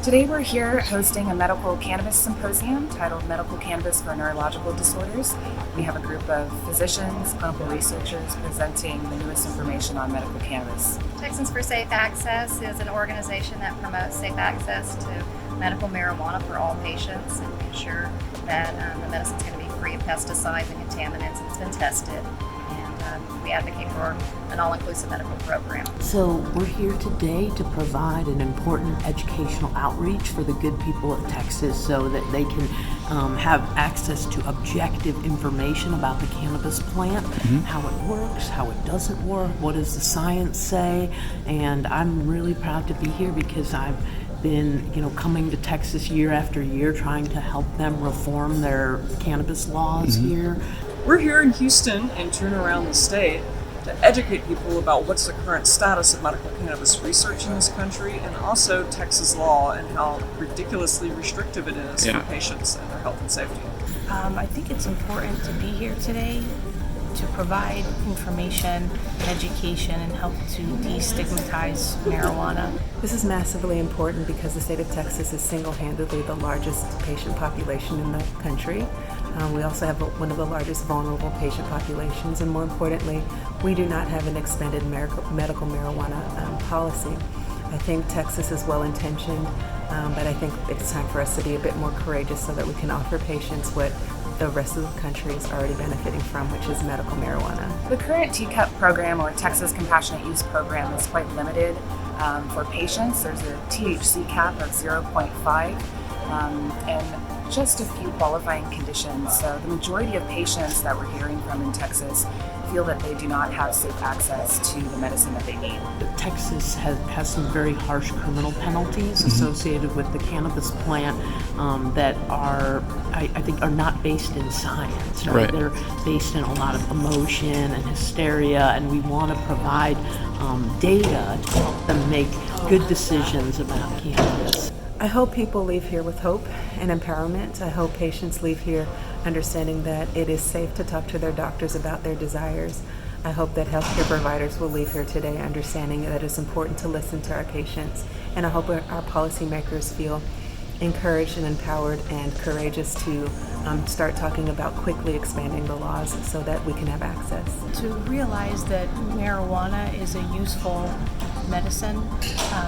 Today we're here hosting a Medical Cannabis Symposium titled Medical Cannabis for Neurological Disorders. We have a group of physicians, clinical researchers presenting the newest information on medical cannabis. Texans for Safe Access is an organization that promotes safe access to medical marijuana for all patients and ensure that the medicine is going to be free of pesticides and contaminants. It's been tested. We advocate for an all-inclusive medical program. So we're here today to provide an important educational outreach for the good people of Texas so that they can have access to objective information about the cannabis plant, how it works, how it doesn't work, what does the science say, and I'm really proud to be here because I've been, coming to Texas year after year trying to help them reform their cannabis laws here. We're here in Houston and touring around the state to educate people about what's the current status of medical cannabis research in this country and also Texas law and how ridiculously restrictive it is for patients and their health and safety. I think it's important to be here today to provide information, education, and help to destigmatize marijuana. This is massively important because the state of Texas is single-handedly the largest patient population in the country. We also have one of the largest vulnerable patient populations, and more importantly, we do not have an expanded medical marijuana policy. I think Texas is well-intentioned, but I think it's time for us to be a bit more courageous so that we can offer patients what the rest of the country is already benefiting from, which is medical marijuana. The current TCUP program, or Texas Compassionate Use Program, is quite limited for patients. There's a THC cap of 0.5 and just a few qualifying conditions. So the majority of patients that we're hearing from in Texas feel that they do not have safe access to the medicine that they need. Texas has some very harsh criminal penalties associated with the cannabis plant that I think are not based in science. Right? They're based in a lot of emotion and hysteria, and we want to provide data to help them make good decisions about cannabis. I hope people leave here with hope and empowerment. I hope patients leave here understanding that it is safe to talk to their doctors about their desires. I hope that healthcare providers will leave here today understanding that it's important to listen to our patients. And I hope our policymakers feel encouraged and empowered and courageous to start talking about quickly expanding the laws so that we can have access. To realize that marijuana is a useful medicine,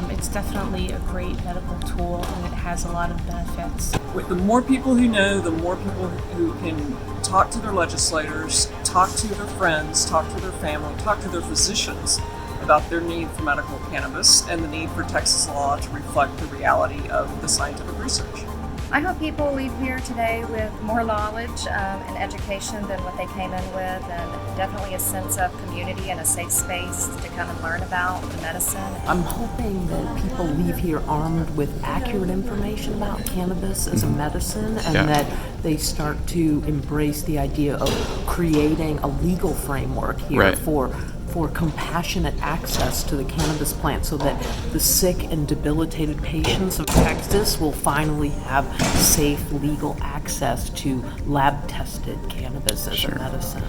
it's definitely a great medical tool and it has a lot of benefits. The more people who know, the more people who can talk to their legislators, talk to their friends, talk to their family, talk to their physicians about their need for medical cannabis and the need for Texas law to reflect the reality of the scientific research. I hope people leave here today with more knowledge and education than what they came in with, and definitely a sense of community and a safe space to come and learn about the medicine. I'm hoping that people leave here armed with accurate information about cannabis as a medicine and that they start to embrace the idea of creating a legal framework here for compassionate access to the cannabis plant so that the sick and debilitated patients of Texas will finally have safe legal access to lab-tested cannabis as a medicine.